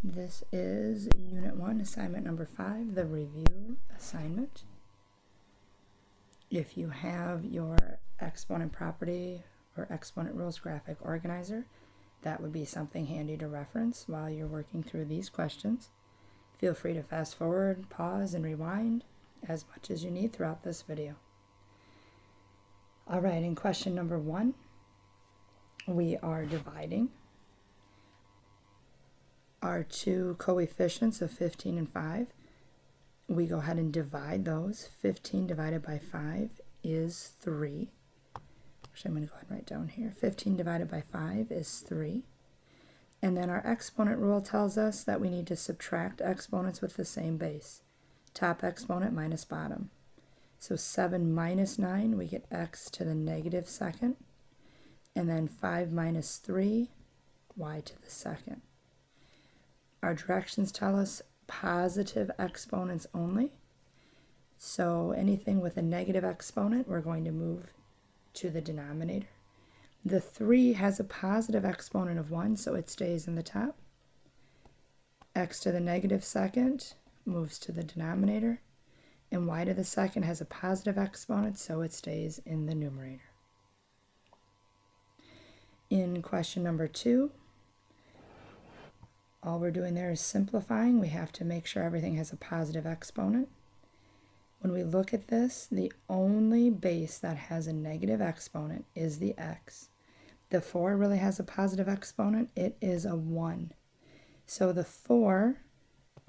This is Unit 1, Assignment Number 5, the review assignment. If you have your exponent property or exponent rules graphic organizer, that would be something handy to reference while you're working through these questions. Feel free to fast forward, pause, and rewind as much as you need throughout this video. All right, in question number 1, we are dividing our two coefficients of 15 and 5. We go ahead and divide those. 15 divided by 5 is 3. Actually, I'm going to go ahead and write down here. 15 divided by 5 is 3. And then our exponent rule tells us that we need to subtract exponents with the same base. Top exponent minus bottom. So 7 minus 9, we get x to the negative second. And then 5 minus 3, y to the second. Our directions tell us positive exponents only. So anything with a negative exponent, we're going to move to the denominator. The 3 has a positive exponent of 1, so it stays in the top. X to the negative second moves to the denominator. And y to the second has a positive exponent, so it stays in the numerator. In question number 2, all we're doing there is simplifying. We have to make sure everything has a positive exponent. When we look at this, the only base that has a negative exponent is the x. The 4 really has a positive exponent. It is a 1. So the 4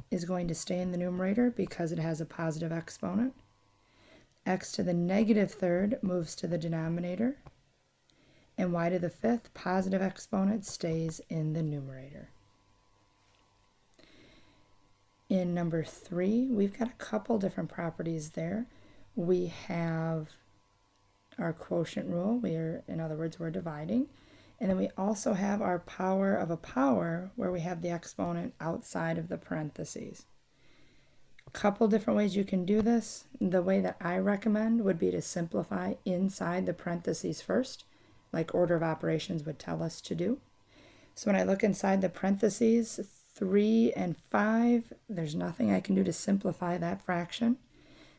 is going to stay in the numerator because it has a positive exponent. X to the negative third moves to the denominator. And y to the fifth positive exponent stays in the numerator. In number 3, we've got a couple different properties there. We have our quotient rule. In other words, we're dividing. And then we also have our power of a power where we have the exponent outside of the parentheses. A couple different ways you can do this. The way that I recommend would be to simplify inside the parentheses first, like order of operations would tell us to do. So when I look inside the parentheses, 3 and 5, there's nothing I can do to simplify that fraction.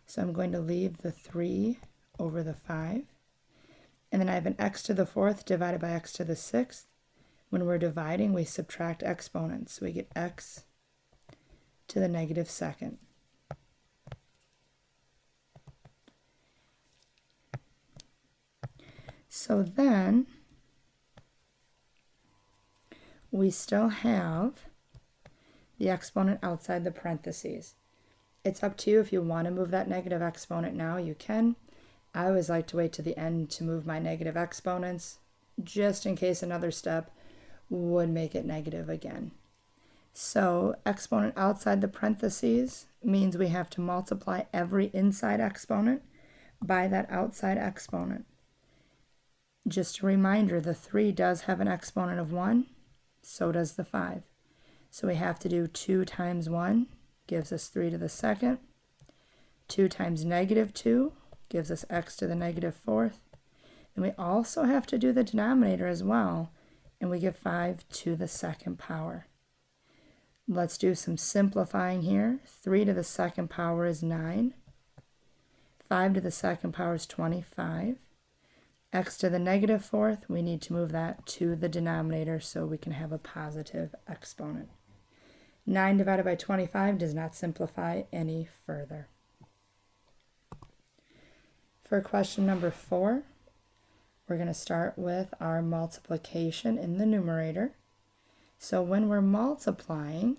So I'm going to leave the 3 over the 5. And then I have an x to the 4th divided by x to the 6th. When we're dividing, we subtract exponents. So we get x to the negative second. So then we still have the exponent outside the parentheses. It's up to you. If you want to move that negative exponent now, you can. I always like to wait to the end to move my negative exponents, just in case another step would make it negative again. So exponent outside the parentheses means we have to multiply every inside exponent by that outside exponent. Just a reminder, the 3 does have an exponent of 1, so does the 5. So we have to do 2 times 1 gives us 3 to the second. 2 times negative 2 gives us x to the negative 4th. And we also have to do the denominator as well, and we get 5 to the second power. Let's do some simplifying here. 3 to the second power is 9. 5 to the second power is 25. X to the negative 4th, we need to move that to the denominator so we can have a positive exponent. 9 divided by 25 does not simplify any further. For question number 4, we're going to start with our multiplication in the numerator. So when we're multiplying,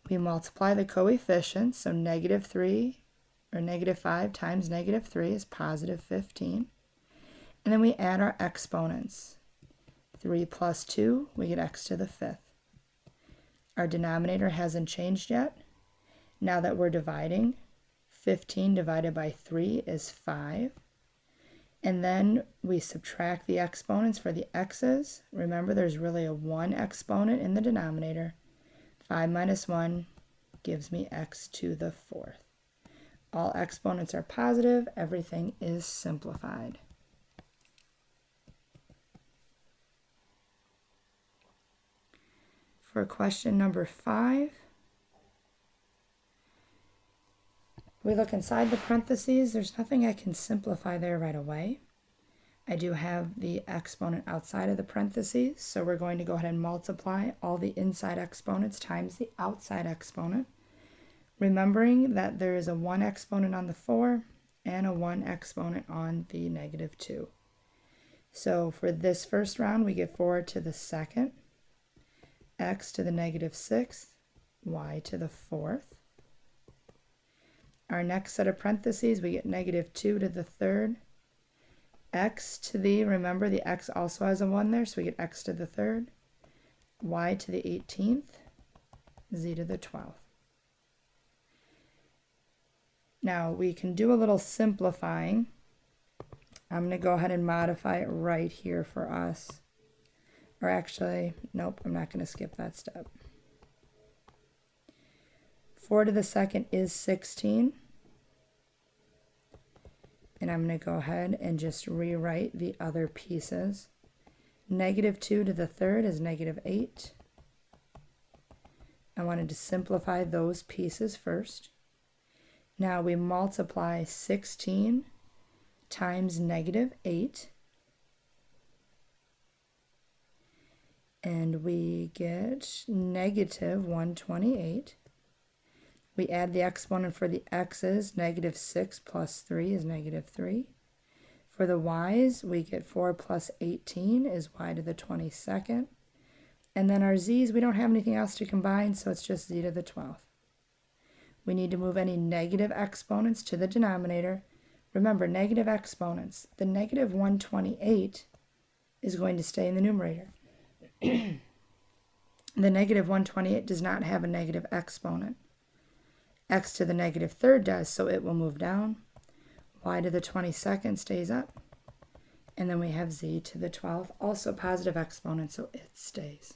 we multiply the coefficients. So negative 3 or negative 5 times negative 3 is positive 15. And then we add our exponents. 3 plus 2, we get x to the 5th. Our denominator hasn't changed yet. Now that we're dividing, 15 divided by 3 is 5. And then we subtract the exponents for the x's. Remember, there's really a 1 exponent in the denominator. 5 minus 1 gives me x to the 4th. All exponents are positive. Everything is simplified. For question number 5, we look inside the parentheses. There's nothing I can simplify there right away. I do have the exponent outside of the parentheses, so we're going to go ahead and multiply all the inside exponents times the outside exponent, remembering that there is a 1 exponent on the 4 and a 1 exponent on the -2. So for this first round, we get 4 to the second, x to the -6th, y to the 4th. Our next set of parentheses, we get -2 to the third, x to the, remember the x also has a 1 there, so we get x to the third, y to the 18th, z to the 12th. Now we can do a little simplifying. I'm going to go ahead and modify it right here for us. Or actually, nope, I'm not going to skip that step. 4 to the second is 16. And I'm going to go ahead and just rewrite the other pieces. -2 to the third is -8. I wanted to simplify those pieces first. Now we multiply 16 times -8. And we get -128. We add the exponent for the x's. -6 plus 3 is -3. For the y's, we get 4 plus 18 is y to the 22nd. And then our z's, we don't have anything else to combine, so it's just z to the 12th. We need to move any negative exponents to the denominator. Remember, negative exponents. The -128 is going to stay in the numerator. The -128 does not have a negative exponent. X to the -3rd does, so it will move down. Y to the 22nd stays up. And then we have z to the 12th, also positive exponent, so it stays.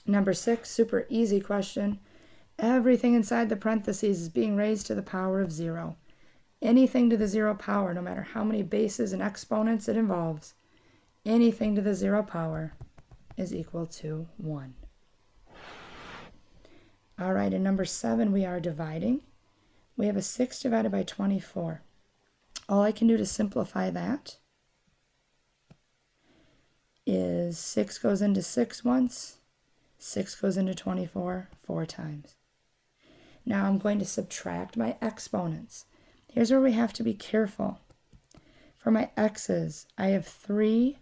Number 6, super easy question. Everything inside the parentheses is being raised to the power of 0. Anything to the 0 power, no matter how many bases and exponents it involves, anything to the 0 power is equal to 1. All right, in number 7, we are dividing. We have a 6 divided by 24. All I can do to simplify that is 6 goes into 6 once, 6 goes into 24 4 times. Now I'm going to subtract my exponents. Here's where we have to be careful. For my x's, I have 3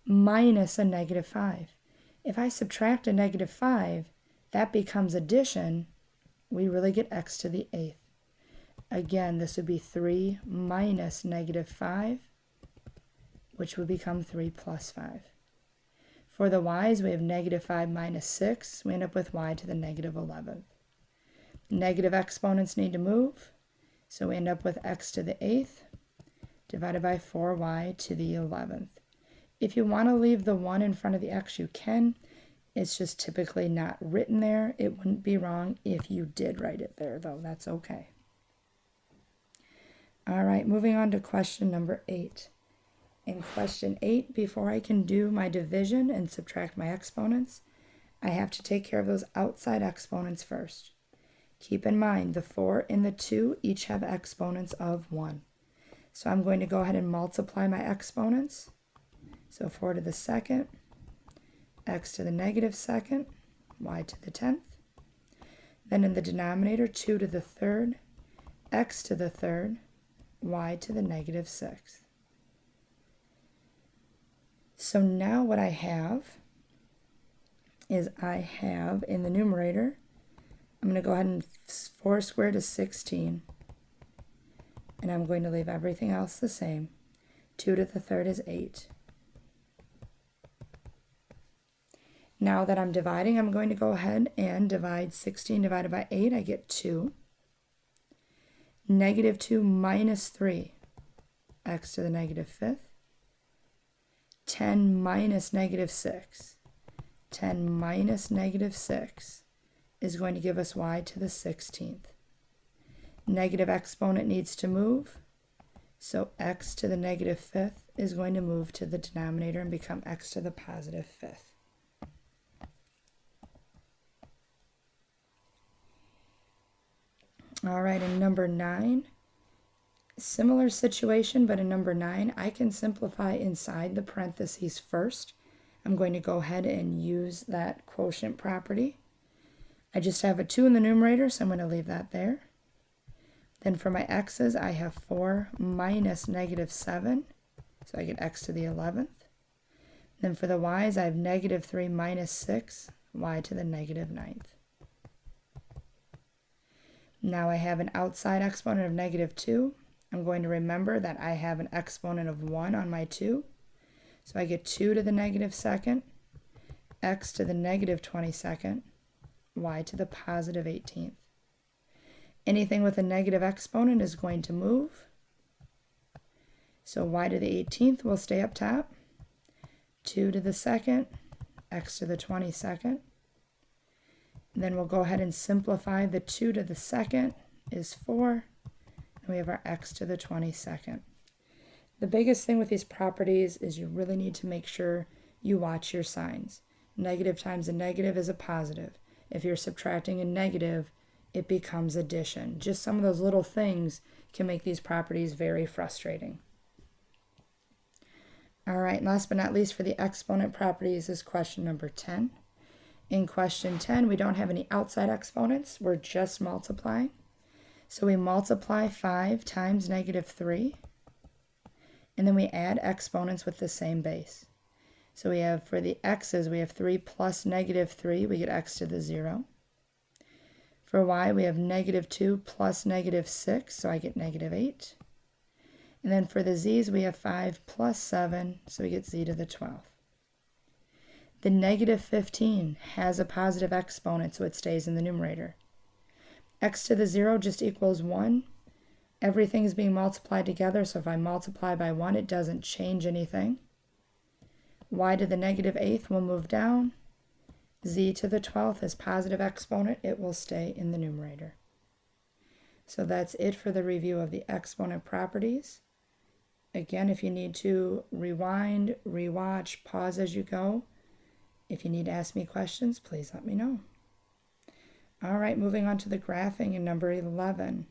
minus a -5. If I subtract a -5, that becomes addition. We really get x to the 8th. Again, this would be 3 minus -5, which would become 3 plus 5. For the y's, we have -5 minus 6. We end up with y to the -11th. Negative exponents need to move, so we end up with x to the 8th divided by 4y to the 11th. If you want to leave the 1 in front of the x, you can. It's just typically not written there. It wouldn't be wrong if you did write it there, though. That's okay. All right, moving on to question number 8. In question 8, before I can do my division and subtract my exponents, I have to take care of those outside exponents first. Keep in mind, the 4 and the 2 each have exponents of 1. So I'm going to go ahead and multiply my exponents. So 4 to the second, x to the -2nd, y to the 10th. Then in the denominator, 2 to the third, x to the third, y to the -6th. So now what I have is I have in the numerator, I'm going to go ahead and 4 squared is 16. And I'm going to leave everything else the same. 2 to the third is 8. Now that I'm dividing, I'm going to go ahead and divide 16 divided by 8. I get 2. -2 minus 3, x to the -5th. 10 minus -6. 10 minus -6 is going to give us y to the 16th. Negative exponent needs to move, so x to the -5th is going to move to the denominator and become x to the +5th. All right, in number 9, similar situation, but in number 9, I can simplify inside the parentheses first. I'm going to go ahead and use that quotient property. I just have a 2 in the numerator, so I'm going to leave that there. Then for my x's, I have 4 minus negative 7, so I get x to the 11th. Then for the y's, I have negative 3 minus 6, y to the negative 9th. Now I have an outside exponent of negative 2. I'm going to remember that I have an exponent of 1 on my 2. So I get 2 to the negative 2nd, x to the negative 22nd, y to the positive 18th. Anything with a negative exponent is going to move. So y to the 18th will stay up top. 2 to the 2nd, x to the 22nd. Then we'll go ahead and simplify. The 2 to the 2nd is 4. And we have our x to the 22nd. The biggest thing with these properties is you really need to make sure you watch your signs. Negative times a negative is a positive. If you're subtracting a negative, it becomes addition. Just some of those little things can make these properties very frustrating. All right, last but not least for the exponent properties is question number 10. In question 10, we don't have any outside exponents. We're just multiplying. So we multiply 5 times negative 3. And then we add exponents with the same base. So we have, for the x's, we have 3 plus negative 3. We get x to the 0. For y, we have negative 2 plus negative 6. So I get negative 8. And then for the z's, we have 5 plus 7. So we get z to the 12th. The negative 15 has a positive exponent, so it stays in the numerator. X to the 0 just equals 1. Everything is being multiplied together, so if I multiply by 1, it doesn't change anything. Y to the negative 8th will move down. Z to the 12th is positive exponent. It will stay in the numerator. So that's it for the review of the exponent properties. Again, if you need to rewind, rewatch, pause as you go. If you need to ask me questions, please let me know. All right, moving on to the graphing in number 11.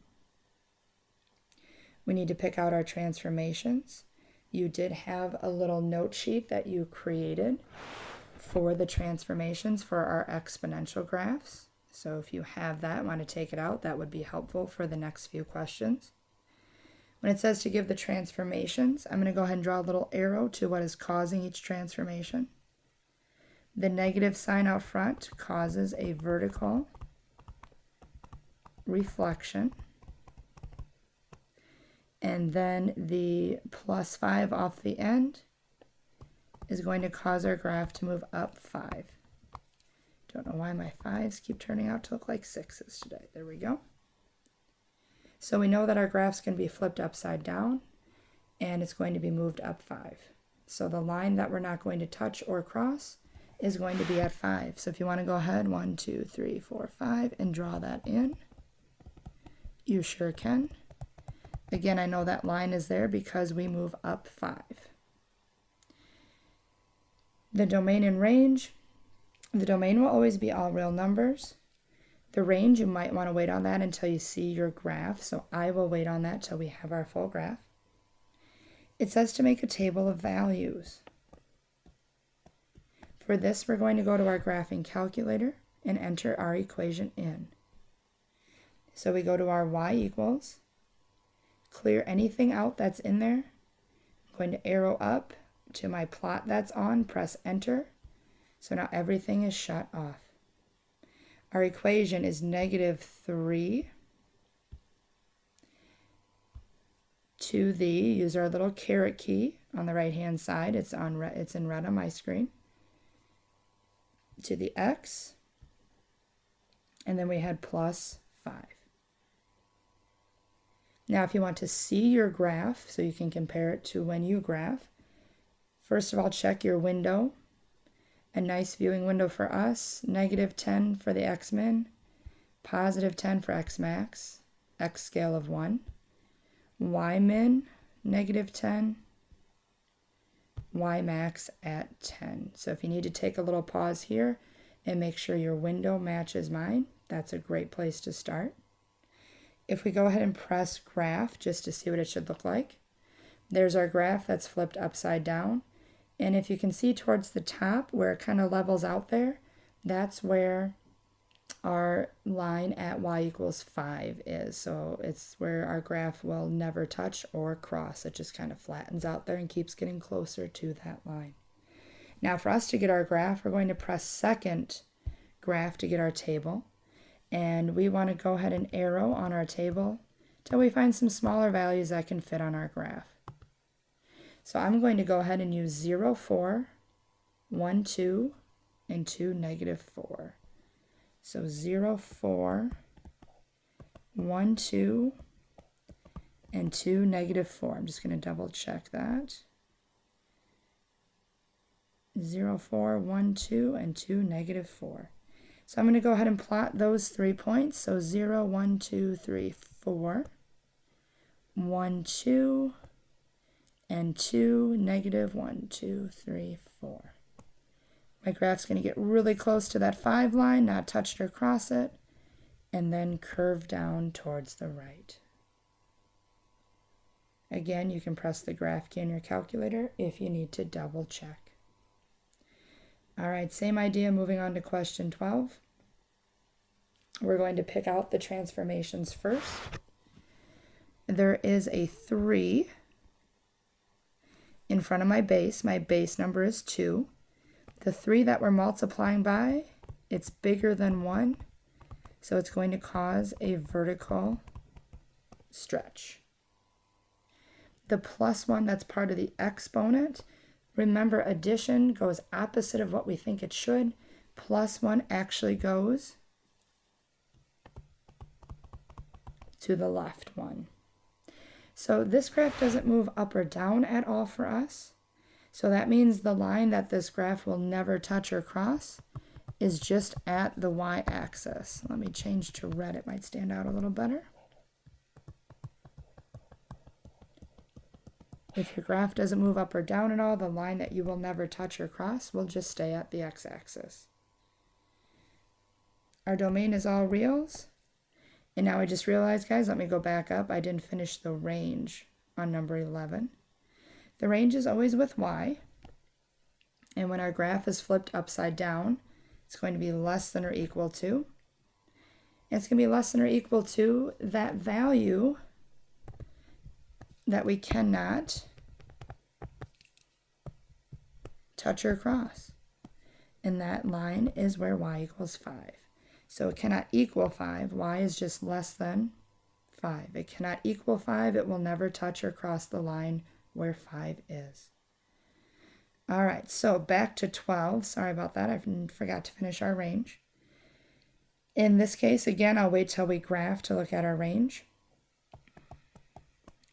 We need to pick out our transformations. You did have a little note sheet that you created for the transformations for our exponential graphs. So if you have that, want to take it out, that would be helpful for the next few questions. When it says to give the transformations, I'm going to go ahead and draw a little arrow to what is causing each transformation. The negative sign out front causes a vertical reflection. And then the plus 5 off the end is going to cause our graph to move up 5. Don't know why my 5s keep turning out to look like 6s today. There we go. So we know that our graph's going to be flipped upside down, and it's going to be moved up 5. So the line that we're not going to touch or cross is going to be at 5. So if you want to go ahead, 1, 2, 3, 4, 5, and draw that in, you sure can. Again, I know that line is there because we move up 5. The domain and range. The domain will always be all real numbers. The range, you might want to wait on that until you see your graph, so I will wait on that till we have our full graph. It says to make a table of values. For this, we're going to go to our graphing calculator and enter our equation in. So we go to our y equals, clear anything out that's in there. I'm going to arrow up to my plot that's on, press enter. So now everything is shut off. Our equation is negative 3 to the, use our little caret key on the right hand side, it's in red on my screen, to the x, and then we had plus 5. Now if you want to see your graph, so you can compare it to when you graph, first of all check your window. A nice viewing window for us, negative 10 for the x-min, positive 10 for x-max, x scale of 1, y-min, negative 10, y-max at 10. So if you need to take a little pause here and make sure your window matches mine, that's a great place to start. If we go ahead and press graph just to see what it should look like, there's our graph that's flipped upside down. And if you can see towards the top where it kind of levels out there, that's where our line at y equals 5 is. So it's where our graph will never touch or cross. It just kind of flattens out there and keeps getting closer to that line. Now for us to get our graph, we're going to press second graph to get our table. And we want to go ahead and arrow on our table till we find some smaller values that can fit on our graph. So I'm going to go ahead and use 0, 4, 1, 2, and 2, negative 4. So 0, 4, 1, 2, and 2, negative 4. I'm just going to double check that. 0, 4, 1, 2, and 2, negative 4. So I'm going to go ahead and plot those 3 points. So 0, 1, 2, 3, 4, 1, 2, and 2, negative 1, 2, 3, 4. My graph's going to get really close to that 5 line, not touch or cross it, and then curve down towards the right. Again, you can press the graph key on your calculator if you need to double check. All right, same idea, moving on to question 12. We're going to pick out the transformations first. There is a 3 in front of my base. My base number is 2. The 3 that we're multiplying by, it's bigger than 1, so it's going to cause a vertical stretch. The plus 1 that's part of the exponent, remember addition goes opposite of what we think it should. Plus 1 actually goes to the left one. So this graph doesn't move up or down at all for us. So that means the line that this graph will never touch or cross is just at the y-axis. Let me change to red, it might stand out a little better. If your graph doesn't move up or down at all, the line that you will never touch or cross will just stay at the x-axis. Our domain is all reals. And now I just realized, guys, let me go back up. I didn't finish the range on number 11. The range is always with y. And when our graph is flipped upside down, it's going to be less than or equal to. And it's going to be less than or equal to that value that we cannot touch or cross. And that line is where y equals 5. So it cannot equal 5. Y is just less than 5. It cannot equal 5. It will never touch or cross the line where 5 is. All right, so back to 12. Sorry about that. I forgot to finish our range. In this case, again, I'll wait till we graph to look at our range.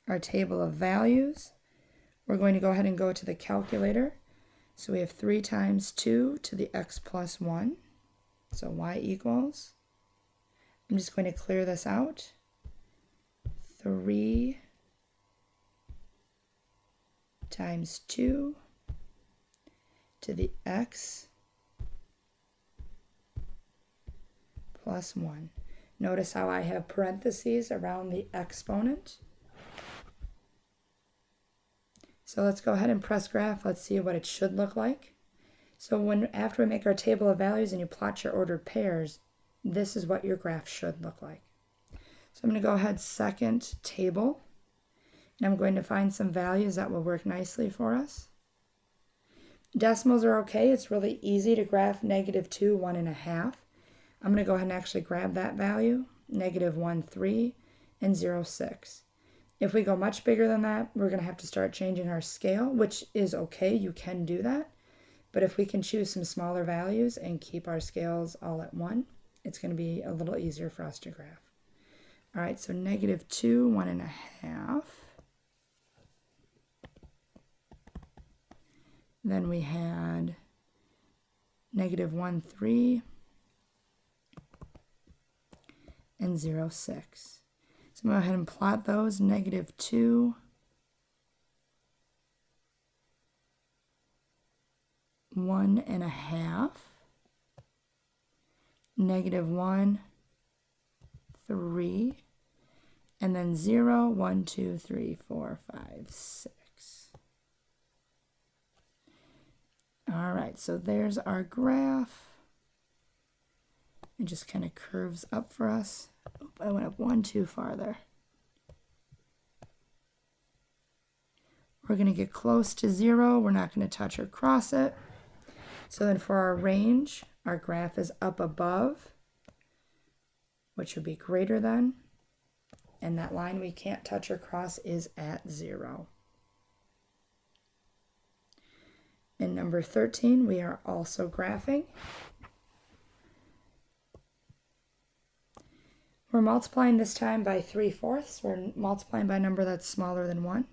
Our table of values. We're going to go ahead and go to the calculator. So we have 3 times 2 to the x plus 1. So y equals, I'm just going to clear this out, 3 times 2 to the x plus 1. Notice how I have parentheses around the exponent. So let's go ahead and press graph. Let's see what it should look like. So after we make our table of values and you plot your ordered pairs, this is what your graph should look like. So I'm going to go ahead second table, and I'm going to find some values that will work nicely for us. Decimals are okay. It's really easy to graph -2, 1.5. I'm going to go ahead and actually grab that value, -1, 3, and 0, 6. If we go much bigger than that, we're going to have to start changing our scale, which is okay. You can do that. But if we can choose some smaller values and keep our scales all at 1, it's going to be a little easier for us to graph. All right, so -2, 1.5. Then we had -1, 3, and 0, 6. So I'm going to go ahead and plot those, -2, 1.5, -1, 3, and then 0, 1, 2, 3, 4, 5, 6. All right, so there's our graph. It just kind of curves up for us. Oop, I went up one too far there. We're going to get close to 0. We're not going to touch or cross it. So then for our range, our graph is up above, which would be greater than. And that line we can't touch or cross is at 0. In number 13, we are also graphing. We're multiplying this time by 3/4. We're multiplying by a number that's smaller than 1.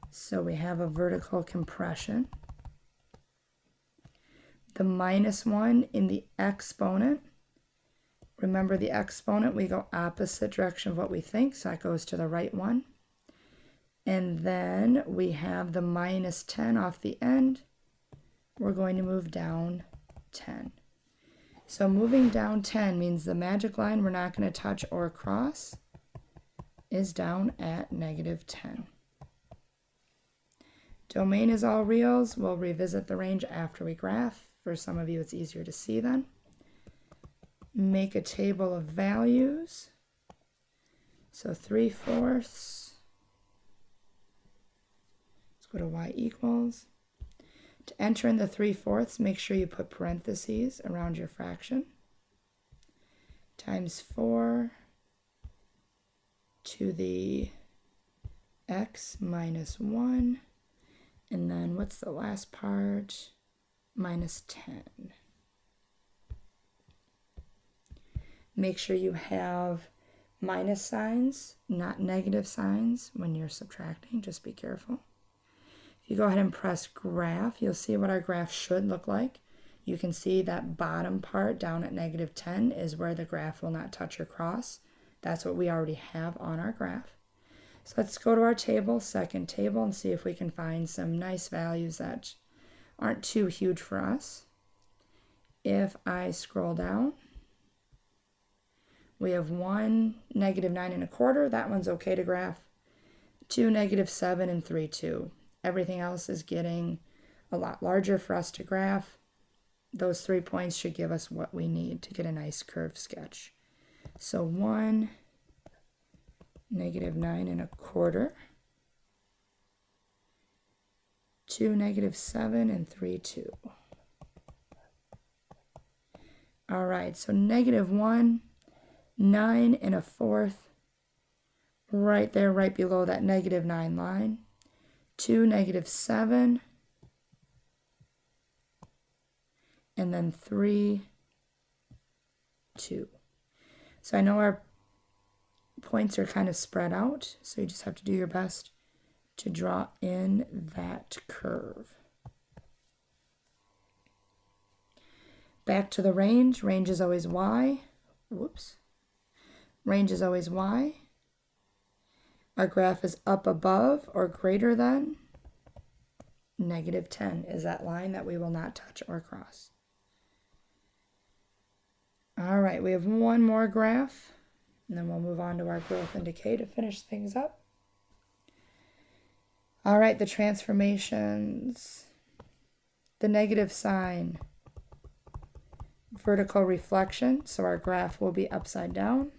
So we have a vertical compression. The -1 in the exponent. Remember the exponent, we go opposite direction of what we think, so that goes to the right one. And then we have the -10 off the end. We're going to move down 10. So moving down 10 means the magic line we're not going to touch or cross is down at -10. Domain is all reals. We'll revisit the range after we graph. For some of you, it's easier to see then. Make a table of values. So 3/4. Let's go to y equals. To enter in the 3/4, make sure you put parentheses around your fraction. Times 4 to the x minus 1. And then what's the last part? -10. Make sure you have minus signs, not negative signs when you're subtracting. Just be careful. If you go ahead and press graph, you'll see what our graph should look like. You can see that bottom part down at -10 is where the graph will not touch or cross. That's what we already have on our graph. So let's go to our table, second table, and see if we can find some nice values that aren't too huge for us. If I scroll down, we have 1, -9 1/4. That one's okay to graph. 2, -7, and 3, 2. Everything else is getting a lot larger for us to graph. Those 3 points should give us what we need to get a nice curved sketch. So 1, -9 1/4. 2, -7, and 3, 2. All right, so -1, 9 1/4, right there, right below that -9 line. 2, -7, and then 3, 2. So I know our points are kind of spread out, so you just have to do your best to draw in that curve. Back to the range. Range is always y. Whoops. Range is always y. Our graph is up above or greater than -10 is that line that we will not touch or cross. All right, we have one more graph, and then we'll move on to our growth and decay to finish things up. All right, the transformations, the negative sign, vertical reflection, so our graph will be upside down.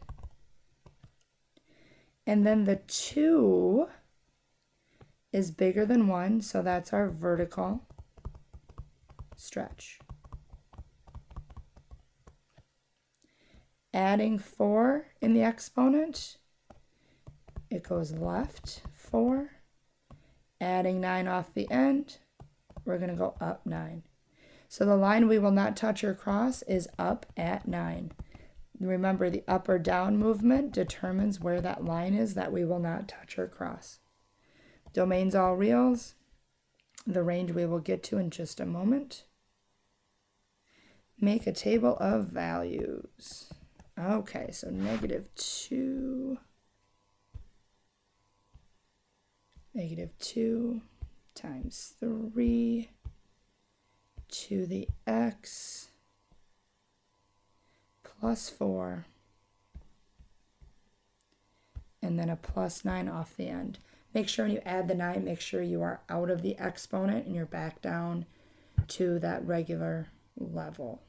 And then the 2 is bigger than 1, so that's our vertical stretch. Adding 4 in the exponent, it goes left 4. Adding 9 off the end, we're going to go up 9. So the line we will not touch or cross is up at 9. Remember, the up or down movement determines where that line is that we will not touch or cross. Domains all reals. The range we will get to in just a moment. Make a table of values. Okay, so -2. -2 times 3 to the x plus 4, and then a plus 9 off the end. Make sure when you add the 9, make sure you are out of the exponent and you're back down to that regular level.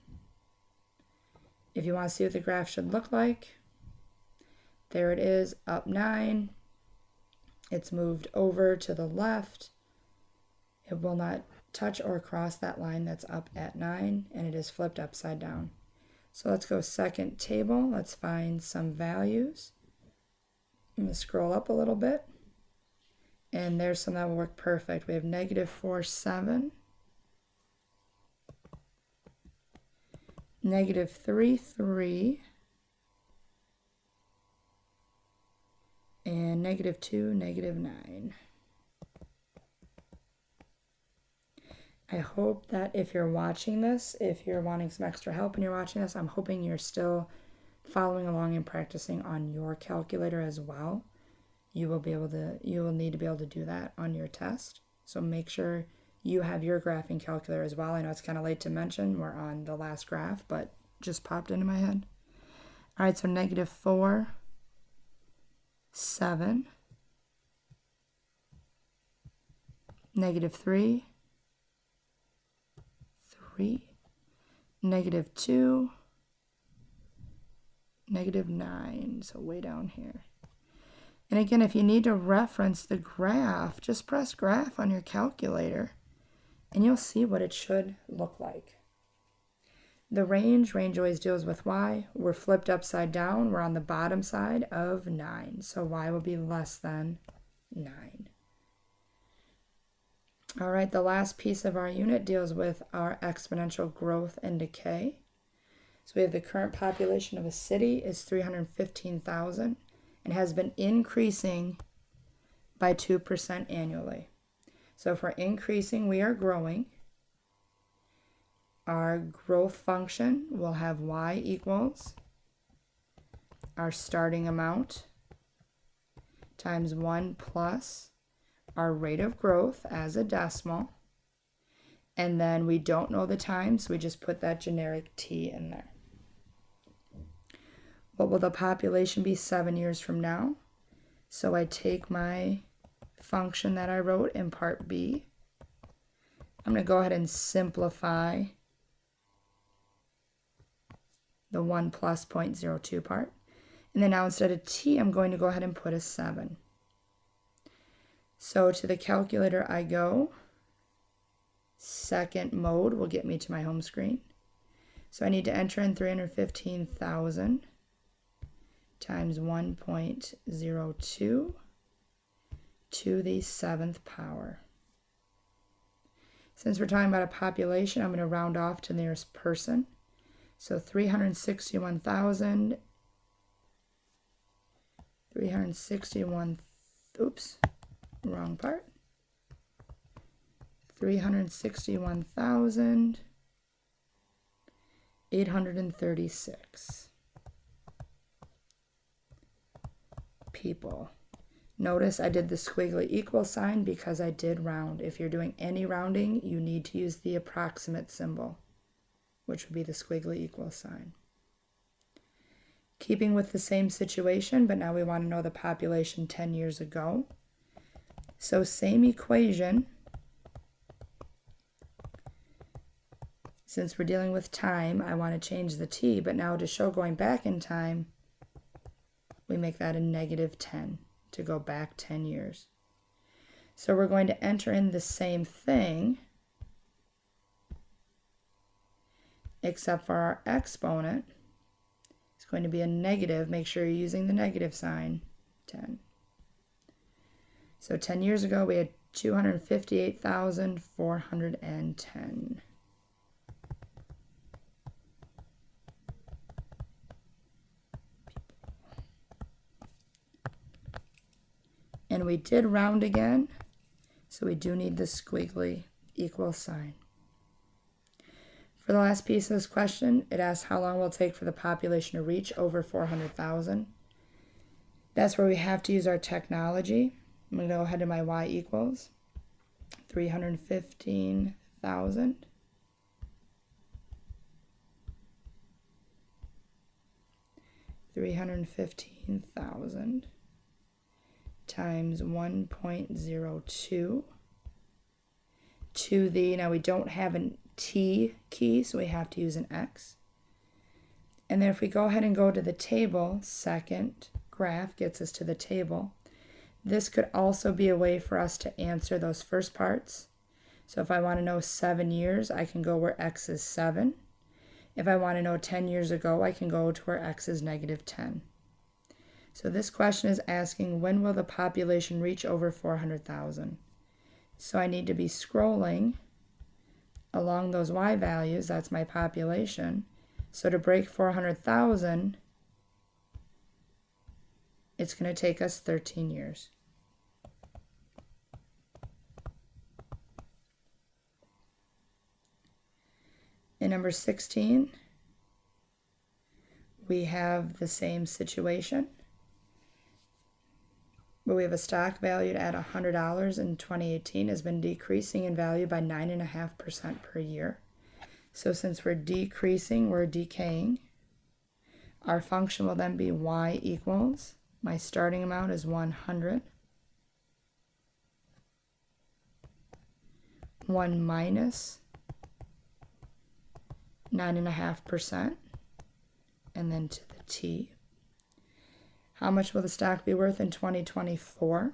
If you want to see what the graph should look like, there it is, up 9. It's moved over to the left. It will not touch or cross that line that's up at 9, and it is flipped upside down. So let's go second table. Let's find some values. I'm going to scroll up a little bit. And there's some that will work perfect. We have negative 4, 7. Negative 3, 3. And negative 2, negative 9. I hope that if you're watching this, if you're wanting some extra help and you're watching this, I'm hoping you're still following along and practicing on your calculator as well. You will need to be able to do that on your test. So make sure you have your graphing calculator as well. I know it's kind of late to mention. We're on the last graph, but just popped into my head. All right, so negative 4, 7, negative 3, 3, negative 2, negative 9, so way down here. And again, if you need to reference the graph, just press graph on your calculator and you'll see what it should look like. The range always deals with y. We're flipped upside down. We're on the bottom side of 9. So y will be less than 9. All right, the last piece of our unit deals with our exponential growth and decay. So we have the current population of a city is 315,000 and has been increasing by 2% annually. So if we're increasing, we are growing. Our growth function will have y equals our starting amount times 1 plus our rate of growth as a decimal. And then we don't know the time, so we just put that generic t in there. What will the population be 7 years from now? So I take my function that I wrote in part B. I'm going to go ahead and simplify the 1 plus 0.02 part. And then now instead of t, I'm going to go ahead and put a 7. So to the calculator I go. Second mode will get me to my home screen. So I need to enter in 315,000 times 1.02 to the 7th power. Since we're talking about a population, I'm going to round off to the nearest person. So 361,000, oops, wrong part. 361,836 people. Notice I did the squiggly equal sign because I did round. If you're doing any rounding, you need to use the approximate symbol, which would be the squiggly equal sign. Keeping with the same situation, but now we want to know the population 10 years ago. So same equation. Since we're dealing with time, I want to change the t, but now to show going back in time, we make that a negative 10 to go back 10 years. So we're going to enter in the same thing, except for our exponent. It's going to be a negative. Make sure you're using the negative sign, 10. So 10 years ago, we had 258,410. And we did round again, so we do need the squiggly equal sign. For the last piece of this question, it asks how long will it take for the population to reach over 400,000. That's where we have to use our technology. I'm going to go ahead to my y equals 315,000 315,000 times 1.02 to the, now we don't have a T key, so we have to use an X. And then if we go ahead and go to the table, second graph gets us to the table. This could also be a way for us to answer those first parts. So if I want to know 7 years, I can go where X is 7. If I want to know 10 years ago, I can go to where X is -10. So this question is asking, when will the population reach over 400,000? So I need to be scrolling along those Y values, that's my population. So to break 400,000, it's going to take us 13 years. In number 16, we have the same situation, but we have a stock valued at $100 in 2018 has been decreasing in value by 9.5% per year. So since we're decreasing, we're decaying. Our function will then be y equals, my starting amount is 100, 1 minus 9.5%, and then to the t. How much will the stock be worth in 2024?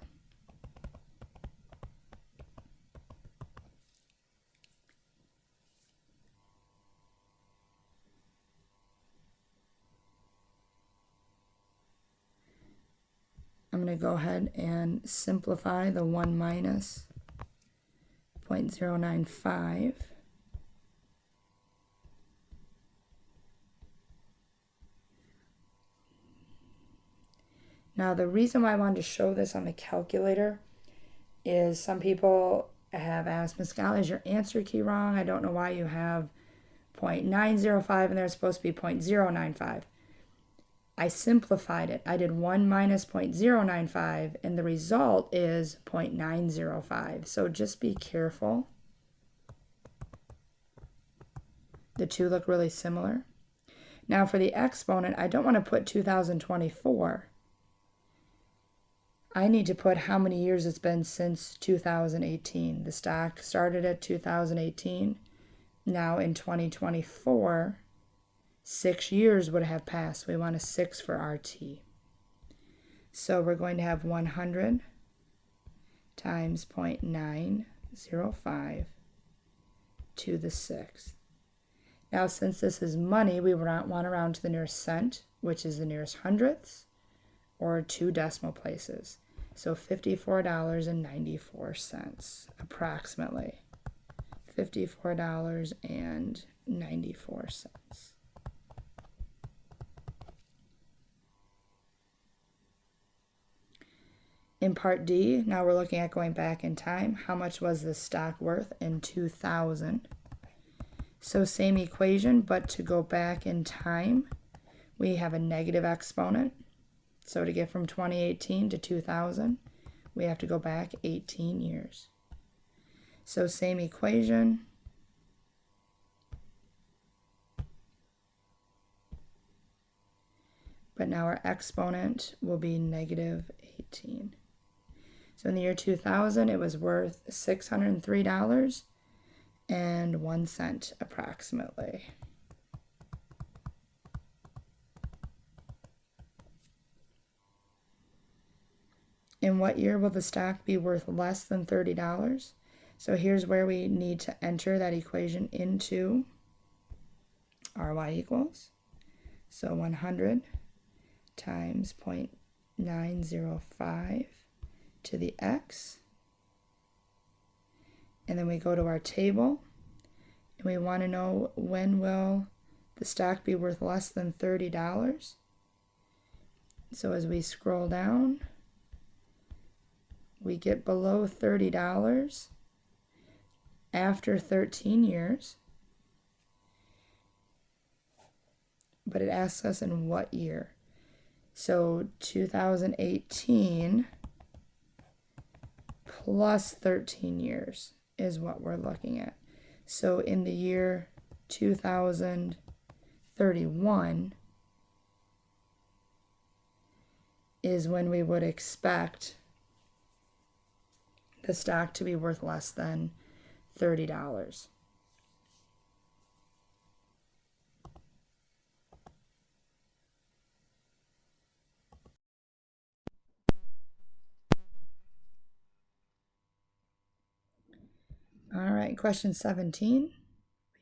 I'm going to go ahead and simplify the 1 minus 0.095. Now, the reason why I wanted to show this on the calculator is some people have asked, Ms. Golly, is your answer key wrong? I don't know why you have 0.905 and there's supposed to be 0.095. I simplified it. I did 1 minus 0.095 and the result is 0.905. So just be careful. The two look really similar. Now for the exponent, I don't want to put 2024. I need to put how many years it's been since 2018. The stock started at 2018. Now in 2024, 6 years would have passed. We want a 6 for RT. So we're going to have 100 times 0.905 to the 6th. Now since this is money, we want to round to the nearest cent, which is the nearest hundredths, or 2 decimal places. So $54.94 approximately. $54.94. In part D, now we're looking at going back in time. How much was this stock worth in 2000? So same equation, but to go back in time, we have a negative exponent. So to get from 2018 to 2000, we have to go back 18 years. So same equation. But now our exponent will be -18. So in the year 2000, it was worth $603.01 approximately. In what year will the stock be worth less than $30? So here's where we need to enter that equation into our y equals. So 100 times 0.905 to the x. And then we go to our table and we want to know when will the stock be worth less than $30. So as we scroll down, we get below $30 after 13 years, but it asks us in what year. So 2018 plus 13 years is what we're looking at. So in the year 2031, is when we would expect the stock to be worth less than $30. All right, question 17. We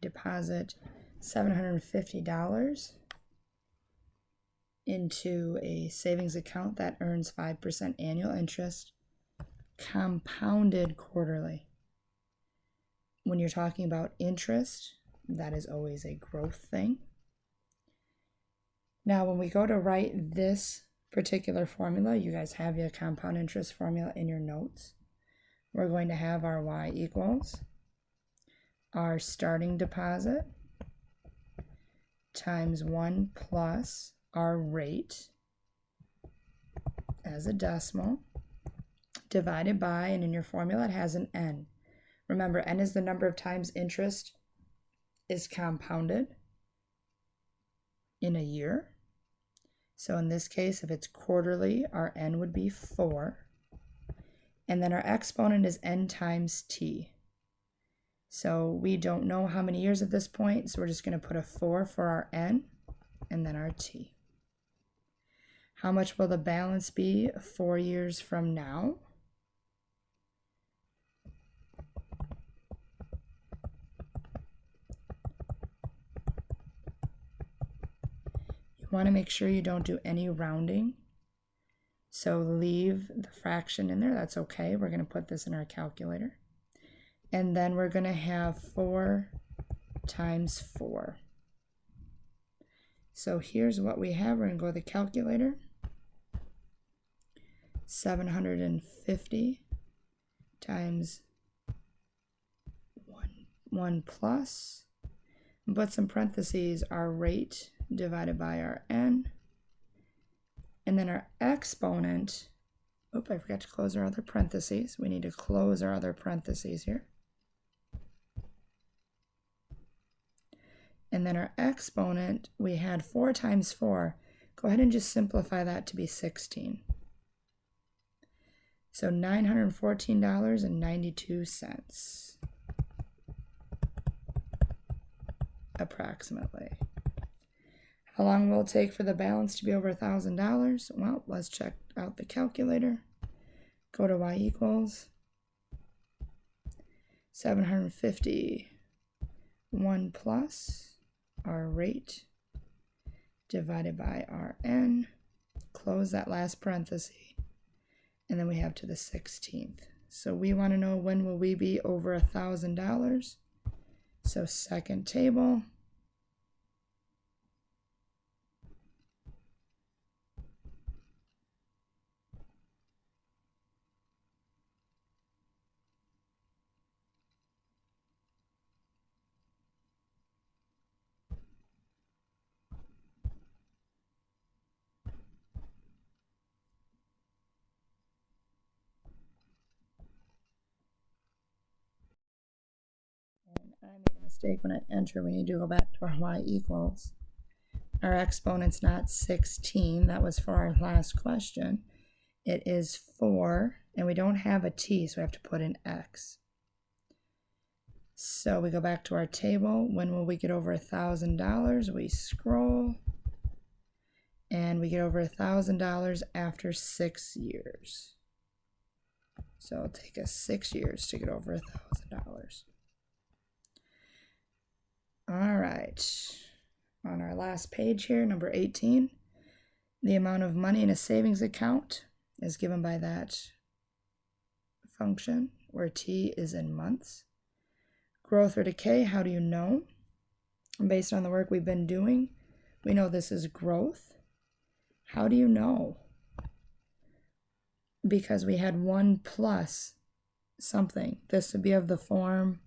deposit $750 into a savings account that earns 5% annual interest, compounded quarterly. When you're talking about interest, that is always a growth thing. Now, when we go to write this particular formula, you guys have your compound interest formula in your notes. We're going to have our y equals our starting deposit times 1 plus our rate as a decimal divided by, and in your formula it has an n. Remember, n is the number of times interest is compounded in a year. So in this case, if it's quarterly, our n would be 4. And then our exponent is n times t. So we don't know how many years at this point, so we're just going to put a 4 for our n and then our t. How much will the balance be 4 years from now? You want to make sure you don't do any rounding. So leave the fraction in there. That's okay. We're going to put this in our calculator. And then we're going to have 4 times 4. So here's what we have. We're going to go to the calculator. 750 times 1 plus, and put some parentheses, our rate divided by our n. And then our exponent, I forgot to close our other parentheses. We need to close our other parentheses here. And then our exponent, we had 4 times 4. Go ahead and just simplify that to be 16. So $914.92 approximately. How long will it take for the balance to be over $1,000? Well, let's check out the calculator. Go to y equals 750 1 plus our rate divided by our n. Close that last parenthesis. And then we have to the 16th. So we want to know, when will we be over $1,000? So second table. I made a mistake when I enter. We need to go back to our y equals. Our exponent's not 16. That was for our last question. It is 4, and we don't have a t, so we have to put in x. So we go back to our table. When will we get over $1,000? We scroll, and we get over $1,000 after 6 years. So it'll take us 6 years to get over $1,000. All right, on our last page here, number 18, the amount of money in a savings account is given by that function where t is in months. Growth or decay, how do you know? Based on the work we've been doing, we know this is growth. How do you know? Because we had 1 plus something. This would be of the form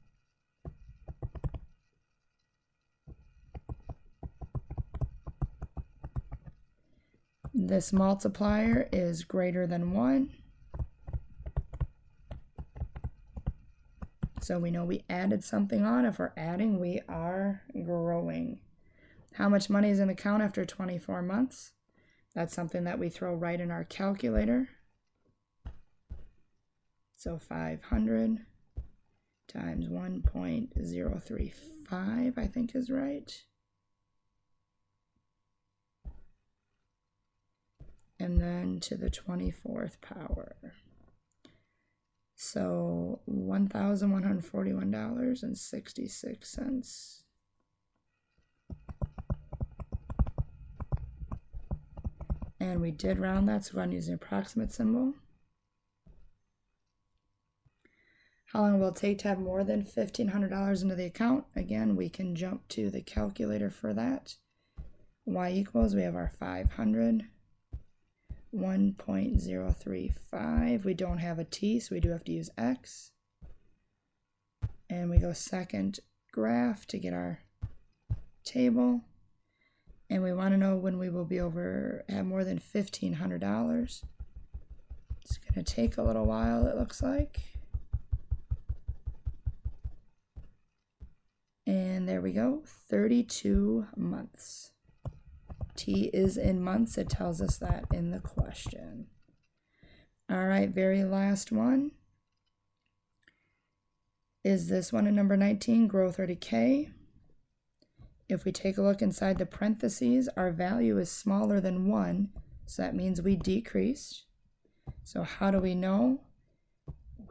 this multiplier is greater than 1. So we know we added something on. If we're adding, we are growing. How much money is in the account after 24 months? That's something that we throw right in our calculator. So 500 times 1.035, I think is right. And then to the 24th power. So $1,141.66. And we did round that, so we're going to use the approximate symbol. How long will it take to have more than $1,500 into the account? Again, we can jump to the calculator for that. Y equals, we have our 500, 1.035. We don't have a t, so we do have to use x. And we go second graph to get our table. And we want to know when we will be have more than $1,500. It's going to take a little while, it looks like. And there we go, 32 months. T is in months, it tells us that in the question. All right, very last one. Is this one in number 19, growth or decay? If we take a look inside the parentheses, our value is smaller than 1, so that means we decreased. So how do we know?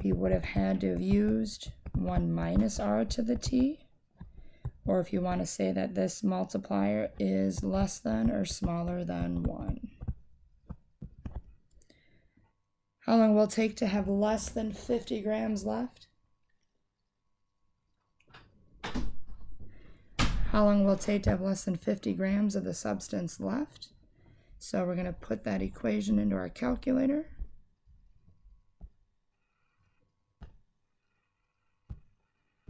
We would have had to have used 1 minus r to the t. Or if you want to say that this multiplier is less than or smaller than 1. How long will it take to have less than 50 grams left? How long will it take to have less than 50 grams of the substance left? So we're going to put that equation into our calculator.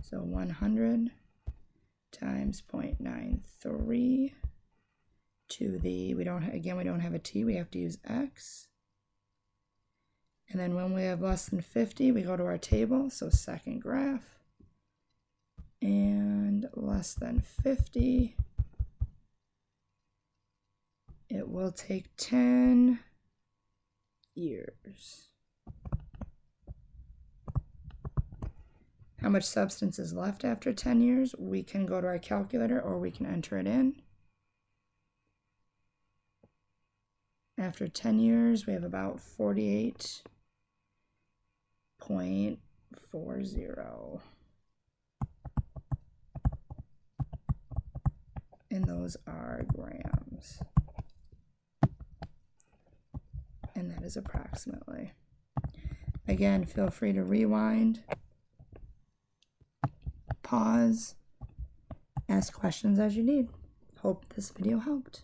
So 100 times 0.93 to the, we don't have a t, we have to use x. And then when we have less than 50, we go to our table, so second graph. And less than 50, it will take 10 years. How much substance is left after 10 years? We can go to our calculator or we can enter it in. After 10 years, we have about 48.40. And those are grams. And that is approximately. Again, feel free to rewind, pause, ask questions as you need. Hope this video helped.